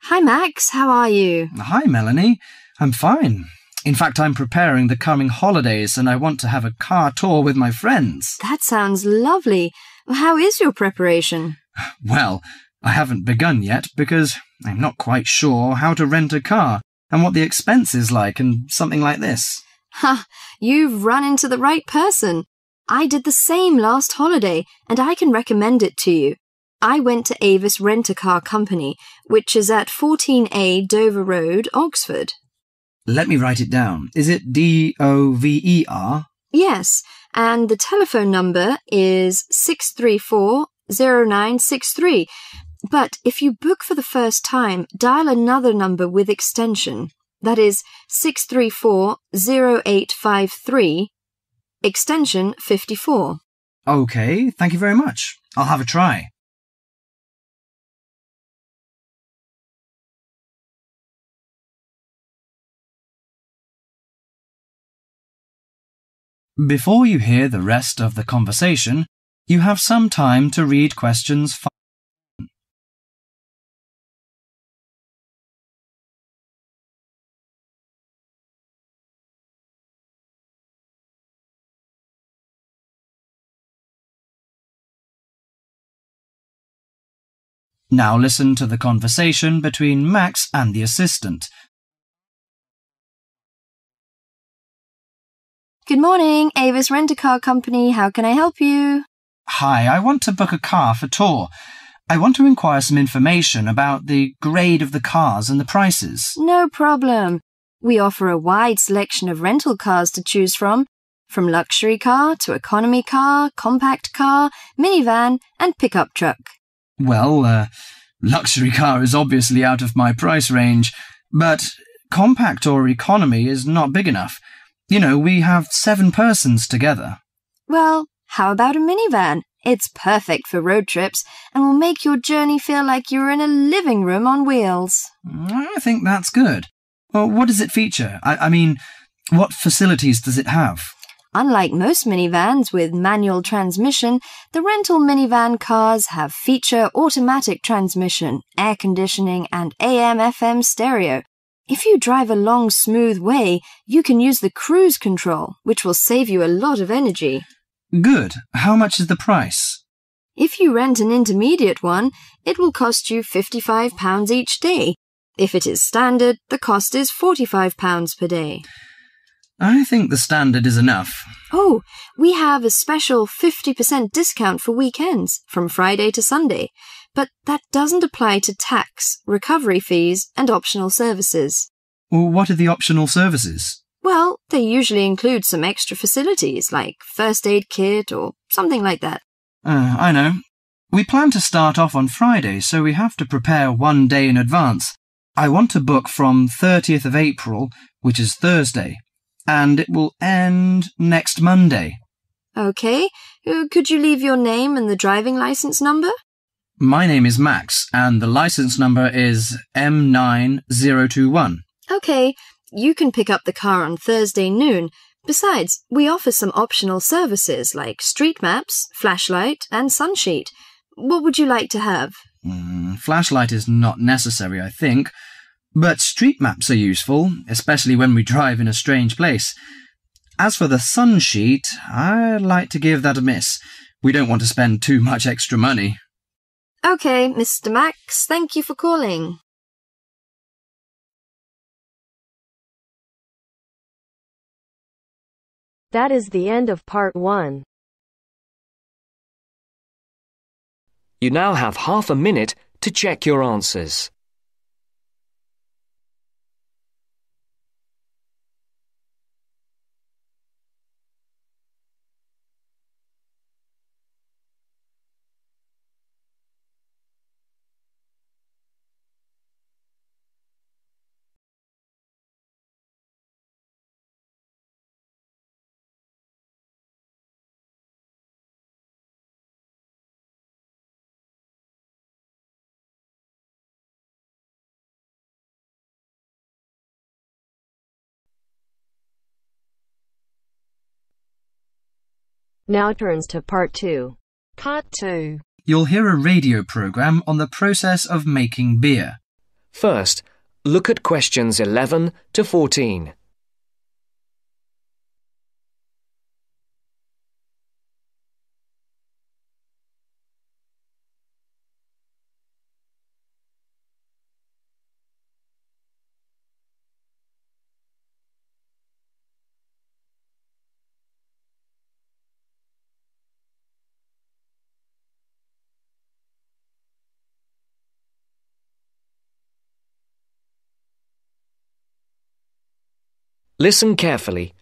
Hi Max, how are you? Hi Melanie, I'm fine. In fact, I'm preparing the coming holidays and I want to have a car tour with my friends. That sounds lovely. How is your preparation? Well, I haven't begun yet because I'm not quite sure how to rent a car and what the expense is like and something like this. Ha, you've run into the right person. I did the same last holiday and I can recommend it to you. I went to Avis Rent-A-Car Company, which is at 14A Dover Road, Oxford. Let me write it down. Is it DOVER? Yes, and the telephone number is 634-0963. But if you book for the first time, dial another number with extension. That is 634-0853, extension 54. Okay, thank you very much. I'll have a try. Before you hear the rest of the conversation, you have some time to read questions 5. Now listen to the conversation between Max and the assistant. Good morning, Avis Rent-A-Car Company. How can I help you? Hi, I want to book a car for tour. I want to inquire some information about the grade of the cars and the prices. No problem. We offer a wide selection of rental cars to choose from luxury car to economy car, compact car, minivan, and pickup truck. Well, luxury car is obviously out of my price range, but compact or economy is not big enough. You know, we have 7 persons together. Well, how about a minivan? It's perfect for road trips and will make your journey feel like you're in a living room on wheels. I think that's good. Well, what does it feature? I mean, what facilities does it have? Unlike most minivans with manual transmission, the rental minivan cars have feature automatic transmission, air conditioning, and AM/FM stereo. If you drive a long, smooth way, you can use the cruise control, which will save you a lot of energy. Good. How much is the price? If you rent an intermediate one, it will cost you £55 each day. If it is standard, the cost is £45 per day. I think the standard is enough. Oh, we have a special 50% discount for weekends, from Friday to Sunday. But that doesn't apply to tax, recovery fees, and optional services. Well, what are the optional services? Well, they usually include some extra facilities, like first aid kit or something like that. I know. We plan to start off on Friday, so we have to prepare 1 day in advance. I want to book from 30th of April, which is Thursday, and it will end next Monday. Okay. Could you leave your name and the driving license number? My name is Max, and the license number is M9021. Okay, you can pick up the car on Thursday noon. Besides, we offer some optional services like street maps, flashlight, and sunsheet. What would you like to have? Flashlight is not necessary, I think, but street maps are useful, especially when we drive in a strange place. As for the sunsheet, I'd like to give that a miss. We don't want to spend too much extra money. Okay, Mr. Max, thank you for calling. That is the end of part 1. You now have half a minute to check your answers. Now turns to part 2. Part 2. You'll hear a radio program on the process of making beer. First, look at questions 11 to 14. Listen carefully.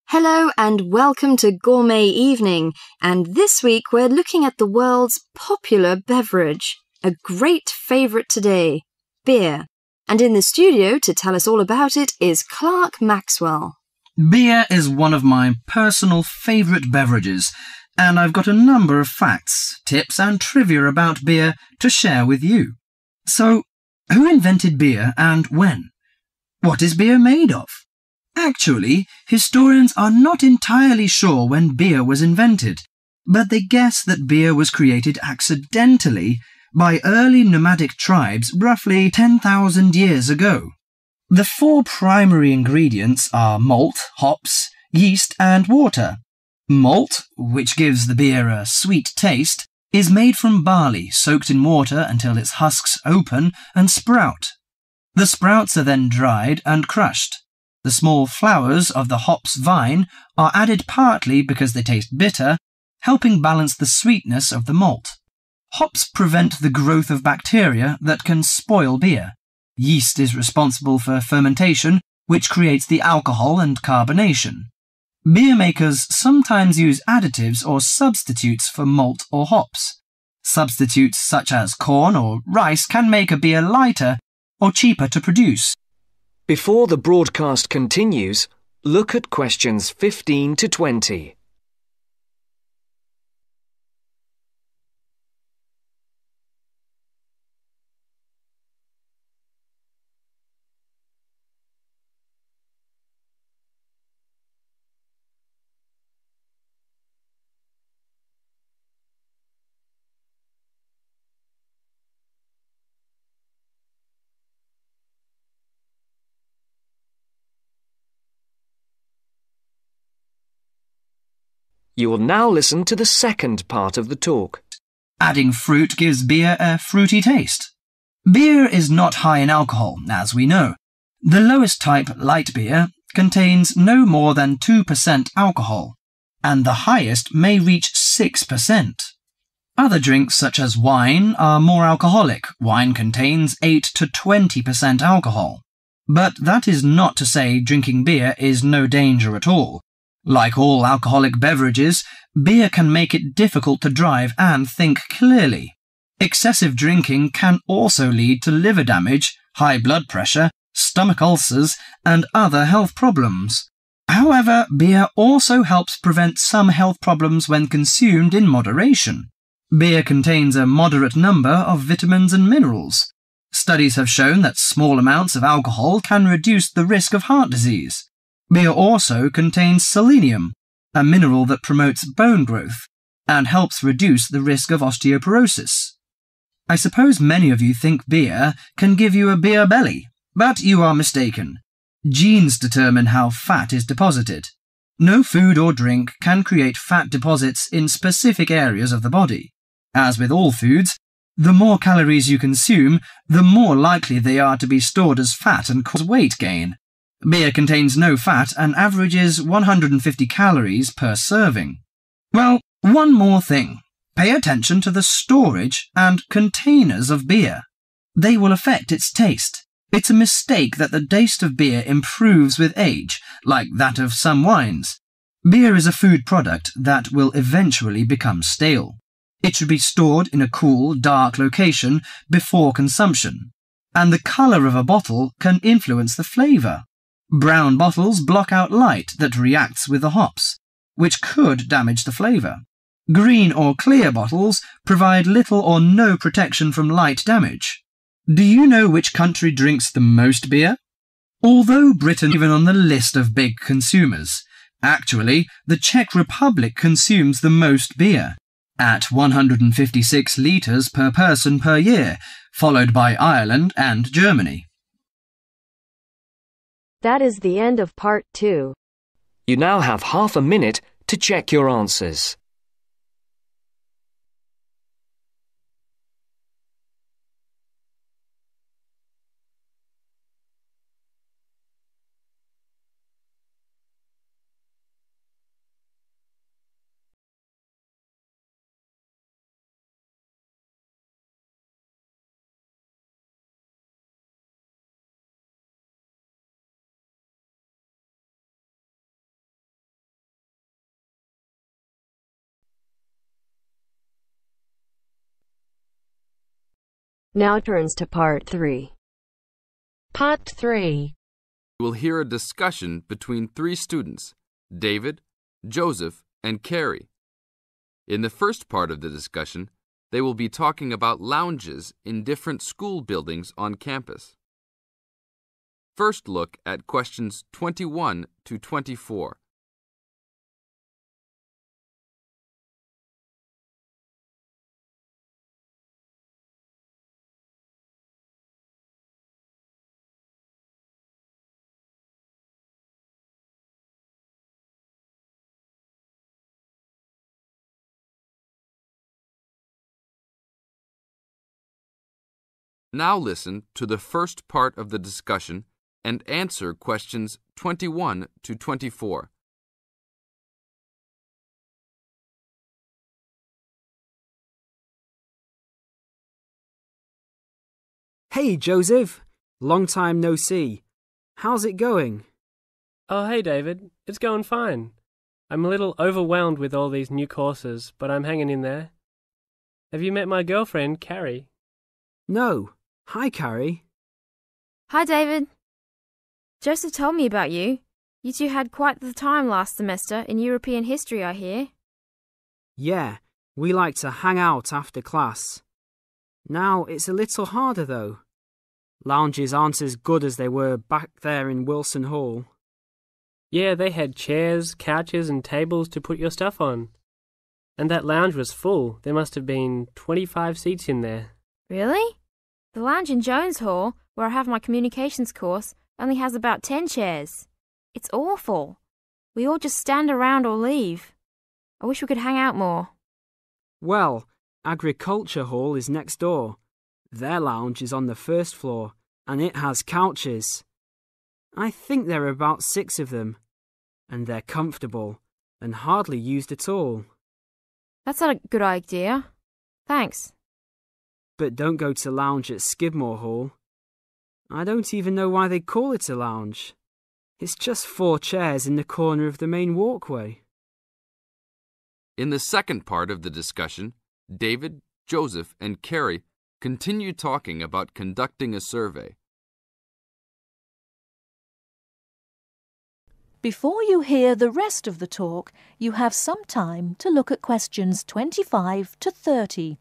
Hello and welcome to Gourmet Evening, and this week we're looking at the world's popular beverage, a great favourite today, beer. And in the studio to tell us all about it is Clark Maxwell. Beer is one of my personal favourite beverages, and I've got a number of facts, tips and trivia about beer to share with you. So, who invented beer and when? What is beer made of? Actually, historians are not entirely sure when beer was invented, but they guess that beer was created accidentally by early nomadic tribes roughly 10,000 years ago. The four primary ingredients are malt, hops, yeast and water. Malt, which gives the beer a sweet taste, is made from barley soaked in water until its husks open and sprout. The sprouts are then dried and crushed. The small flowers of the hops vine are added partly because they taste bitter, helping balance the sweetness of the malt. Hops prevent the growth of bacteria that can spoil beer. Yeast is responsible for fermentation, which creates the alcohol and carbonation. Beer makers sometimes use additives or substitutes for malt or hops. Substitutes such as corn or rice can make a beer lighter or cheaper to produce. Before the broadcast continues, look at questions 15 to 20. You will now listen to the second part of the talk. Adding fruit gives beer a fruity taste. Beer is not high in alcohol, as we know. The lowest type, light beer, contains no more than 2% alcohol, and the highest may reach 6%. Other drinks such as wine are more alcoholic. Wine contains 8 to 20% alcohol. But that is not to say drinking beer is no danger at all. Like all alcoholic beverages, beer can make it difficult to drive and think clearly. Excessive drinking can also lead to liver damage, high blood pressure, stomach ulcers, and other health problems. However, beer also helps prevent some health problems when consumed in moderation. Beer contains a moderate number of vitamins and minerals. Studies have shown that small amounts of alcohol can reduce the risk of heart disease. Beer also contains selenium, a mineral that promotes bone growth and helps reduce the risk of osteoporosis. I suppose many of you think beer can give you a beer belly, but you are mistaken. Genes determine how fat is deposited. No food or drink can create fat deposits in specific areas of the body. As with all foods, the more calories you consume, the more likely they are to be stored as fat and cause weight gain. Beer contains no fat and averages 150 calories per serving. Well, one more thing. Pay attention to the storage and containers of beer. They will affect its taste. It's a mistake that the taste of beer improves with age, like that of some wines. Beer is a food product that will eventually become stale. It should be stored in a cool, dark location before consumption, and the colour of a bottle can influence the flavour. Brown bottles block out light that reacts with the hops, which could damage the flavour. Green or clear bottles provide little or no protection from light damage. Do you know which country drinks the most beer? Although Britain is even on the list of big consumers, actually the Czech Republic consumes the most beer. At 156 litres per person per year, followed by Ireland and Germany. That is the end of part 2. You now have half a minute to check your answers. Now turns to part 3. Part 3. You will hear a discussion between 3 students, David, Joseph, and Carrie. In the first part of the discussion, they will be talking about lounges in different school buildings on campus. First look at questions 21 to 24. Now listen to the first part of the discussion and answer questions 21 to 24. Hey, Joseph. Long time no see. How's it going? Oh, hey, David. It's going fine. I'm a little overwhelmed with all these new courses, but I'm hanging in there. Have you met my girlfriend, Carrie? No. Hi, Carrie. Hi, David. Joseph told me about you. You two had quite the time last semester in European history, I hear. Yeah, we like to hang out after class. Now it's a little harder, though. Lounges aren't as good as they were back there in Wilson Hall. Yeah, they had chairs, couches, and tables to put your stuff on. And that lounge was full. There must have been 25 seats in there. Really? The lounge in Jones Hall, where I have my communications course, only has about 10 chairs. It's awful. We all just stand around or leave. I wish we could hang out more. Well, Agriculture Hall is next door. Their lounge is on the first floor, and it has couches. I think there are about 6 of them, and they're comfortable and hardly used at all. That's not a good idea. Thanks. But don't go to lounge at Skidmore Hall. I don't even know why they call it a lounge. It's just 4 chairs in the corner of the main walkway. In the second part of the discussion, David, Joseph, and Carrie continue talking about conducting a survey. Before you hear the rest of the talk, you have some time to look at questions 25 to 30.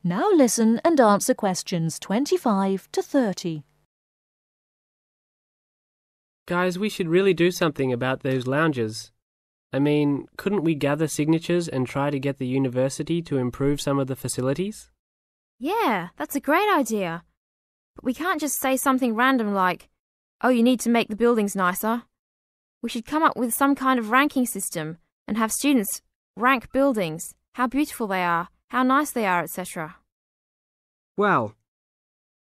Now listen and answer questions 25 to 30. Guys, we should really do something about those lounges. I mean, couldn't we gather signatures and try to get the university to improve some of the facilities? Yeah, that's a great idea. But we can't just say something random like, oh, you need to make the buildings nicer. We should come up with some kind of ranking system and have students rank buildings, how beautiful they are, how nice they are, etc. Well,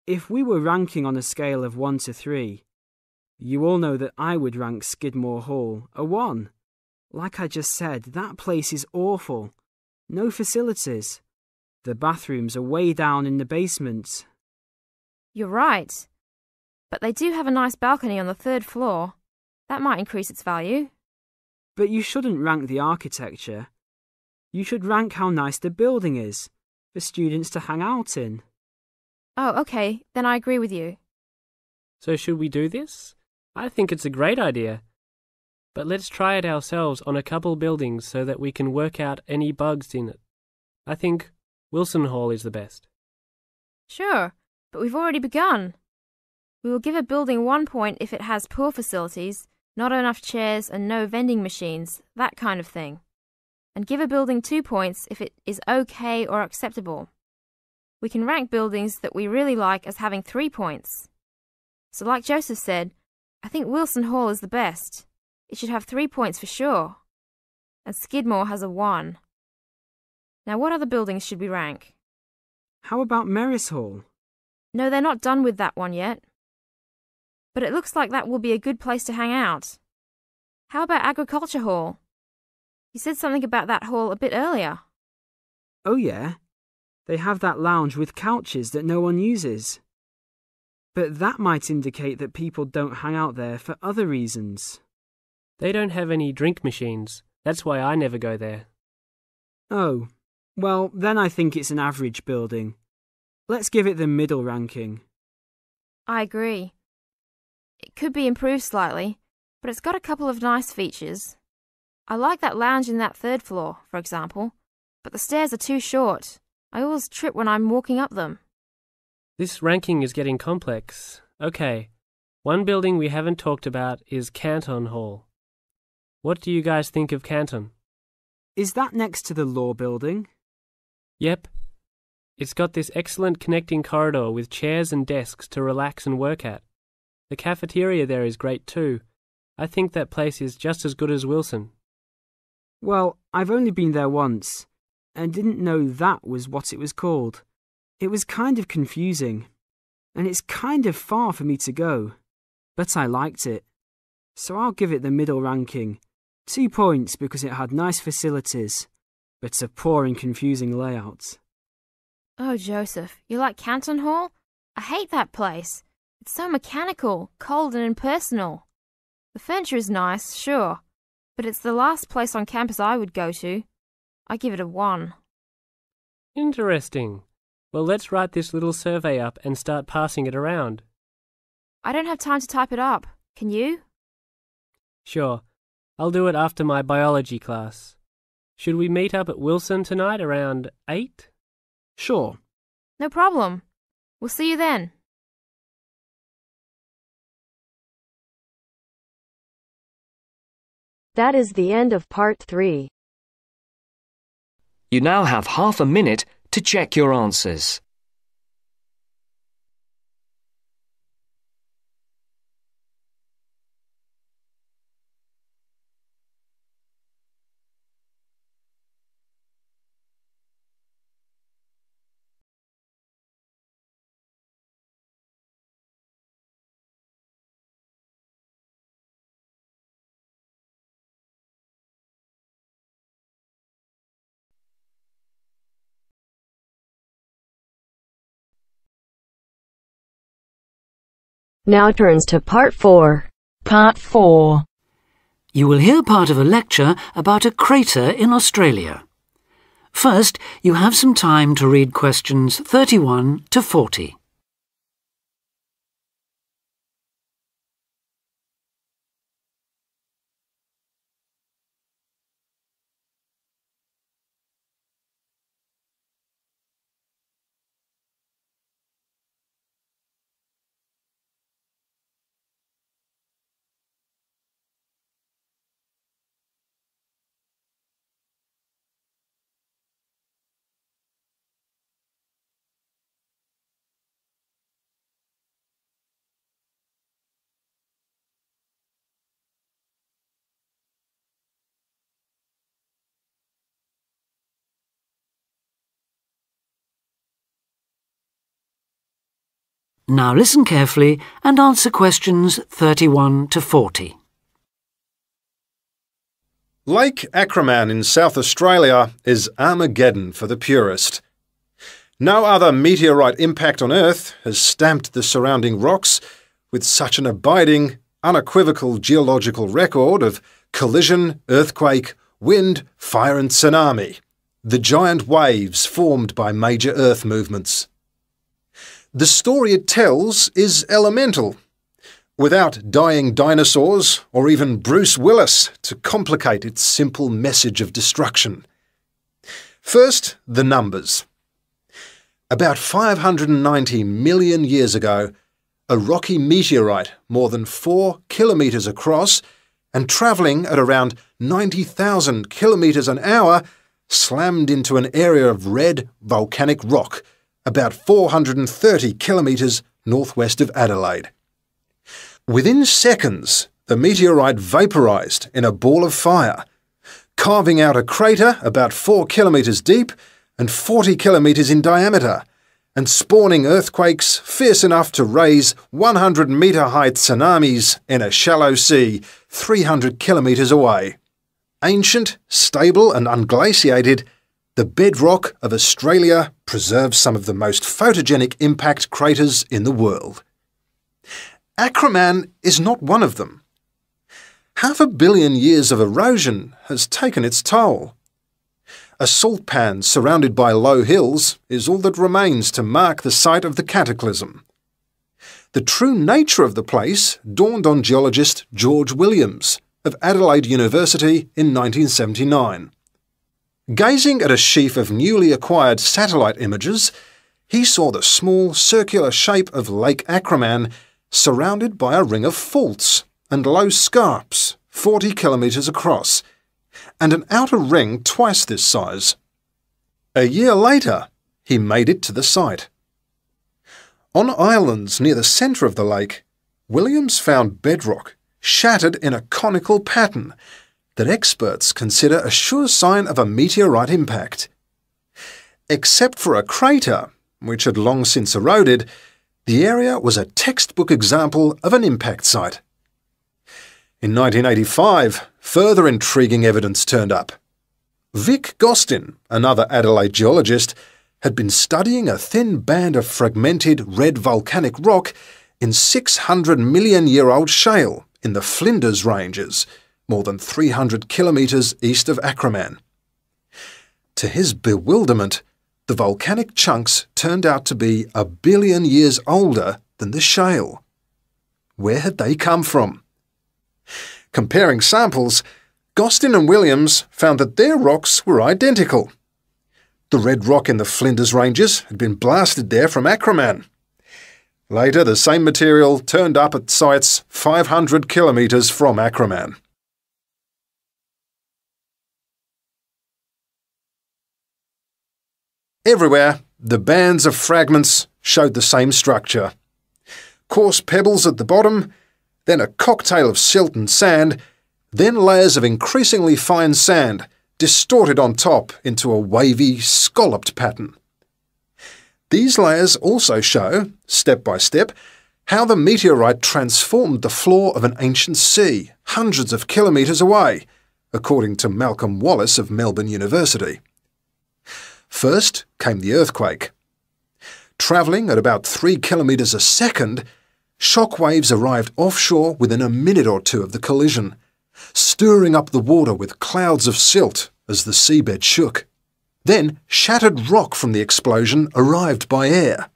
if we were ranking on a scale of 1 to 3, you all know that I would rank Skidmore Hall a 1. Like I just said, that place is awful. No facilities. The bathrooms are way down in the basement. You're right. But they do have a nice balcony on the 3rd floor. That might increase its value. But you shouldn't rank the architecture. You should rank how nice the building is for students to hang out in. Oh, okay. Then I agree with you. So should we do this? I think it's a great idea. But let's try it ourselves on a couple buildings so that we can work out any bugs in it. I think Wilson Hall is the best. Sure, but we've already begun. We will give a building 1 point if it has poor facilities, not enough chairs and no vending machines, that kind of thing. And give a building 2 points if it is okay or acceptable. We can rank buildings that we really like as having 3 points. So like Joseph said, I think Wilson Hall is the best. It should have 3 points for sure. And Skidmore has a 1. Now what other buildings should we rank? How about Merris Hall? No, they're not done with that one yet. But it looks like that will be a good place to hang out. How about Agriculture Hall? You said something about that hall a bit earlier. Oh yeah, they have that lounge with couches that no one uses. But that might indicate that people don't hang out there for other reasons. They don't have any drink machines. That's why I never go there. Oh, well, then I think it's an average building. Let's give it the middle ranking. I agree. It could be improved slightly, but it's got a couple of nice features. I like that lounge in that 3rd floor, for example, but the stairs are too short. I always trip when I'm walking up them. This ranking is getting complex. Okay, one building we haven't talked about is Canton Hall. What do you guys think of Canton? Is that next to the law building? Yep. It's got this excellent connecting corridor with chairs and desks to relax and work at. The cafeteria there is great too. I think that place is just as good as Wilson. Well, I've only been there once, and didn't know that was what it was called. It was kind of confusing, and it's kind of far for me to go, but I liked it. So I'll give it the middle ranking. 2 points because it had nice facilities, but a poor and confusing layout. Oh, Joseph, you like Canton Hall? I hate that place. It's so mechanical, cold and impersonal. The furniture is nice, sure, but it's the last place on campus I would go to. I give it a 1. Interesting. Well, let's write this little survey up and start passing it around. I don't have time to type it up. Can you? Sure. I'll do it after my biology class. Should we meet up at Wilson tonight around 8? Sure. No problem. We'll see you then. That is the end of part 3. You now have half a minute to check your answers. Now turns to part 4. Part 4. You will hear part of a lecture about a crater in Australia. First, you have some time to read questions 31 to 40. Now listen carefully and answer questions 31 to 40. Lake Acraman in South Australia is Armageddon for the purist. No other meteorite impact on Earth has stamped the surrounding rocks with such an abiding, unequivocal geological record of collision, earthquake, wind, fire and tsunami, the giant waves formed by major Earth movements. The story it tells is elemental. without dying dinosaurs or even Bruce Willis to complicate its simple message of destruction. First, the numbers. About 590 million years ago, a rocky meteorite more than 4 kilometres across and travelling at around 90,000 kilometres an hour slammed into an area of red volcanic rock about 430 kilometres northwest of Adelaide. Within seconds, the meteorite vaporised in a ball of fire, carving out a crater about 4 kilometres deep and 40 kilometres in diameter, and spawning earthquakes fierce enough to raise 100-metre-high tsunamis in a shallow sea 300 kilometres away. Ancient, stable and unglaciated, the bedrock of Australia preserves some of the most photogenic impact craters in the world. Acraman is not one of them. 500 million years of erosion has taken its toll. A salt pan surrounded by low hills is all that remains to mark the site of the cataclysm. The true nature of the place dawned on geologist George Williams of Adelaide University in 1979. Gazing at a sheaf of newly acquired satellite images, he saw the small circular shape of Lake Acraman surrounded by a ring of faults and low scarps 40 kilometres across, and an outer ring twice this size. A year later, he made it to the site. On islands near the centre of the lake, Williams found bedrock shattered in a conical pattern that experts consider a sure sign of a meteorite impact. Except for a crater, which had long since eroded, the area was a textbook example of an impact site. In 1985, further intriguing evidence turned up. Vic Gostin, another Adelaide geologist, had been studying a thin band of fragmented red volcanic rock in 600-million-year-old shale in the Flinders Ranges, more than 300 kilometres east of Acraman. To his bewilderment, the volcanic chunks turned out to be 1 billion years older than the shale. Where had they come from? Comparing samples, Gostin and Williams found that their rocks were identical. The red rock in the Flinders Ranges had been blasted there from Acraman. Later, the same material turned up at sites 500 kilometres from Acraman. Everywhere, the bands of fragments showed the same structure. Coarse pebbles at the bottom, then a cocktail of silt and sand, then layers of increasingly fine sand, distorted on top into a wavy, scalloped pattern. These layers also show, step by step, how the meteorite transformed the floor of an ancient sea hundreds of kilometres away, according to Malcolm Wallace of Melbourne University. First came the earthquake. Travelling at about 3 kilometres a second, shock waves arrived offshore within a minute or two of the collision, stirring up the water with clouds of silt as the seabed shook. Then shattered rock from the explosion arrived by air.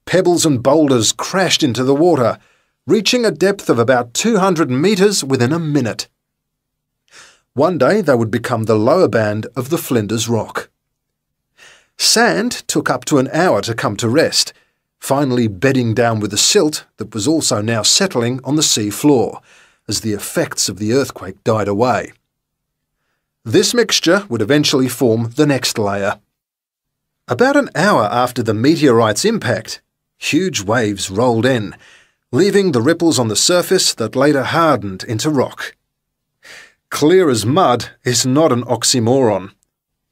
Pebbles and boulders crashed into the water, reaching a depth of about 200 metres within a minute. One day they would become the lower band of the Flinders Rock. Sand took up to an hour to come to rest, finally bedding down with the silt that was also now settling on the sea floor as the effects of the earthquake died away. This mixture would eventually form the next layer. About an hour after the meteorite's impact, huge waves rolled in, leaving the ripples on the surface that later hardened into rock. Clear as mud is not an oxymoron.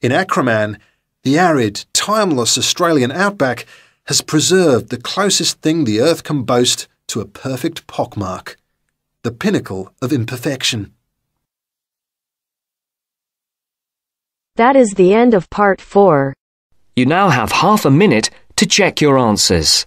In Acraman, the arid, timeless Australian outback has preserved the closest thing the Earth can boast to a perfect pockmark, the pinnacle of imperfection. That is the end of part 4. You now have half a minute to check your answers.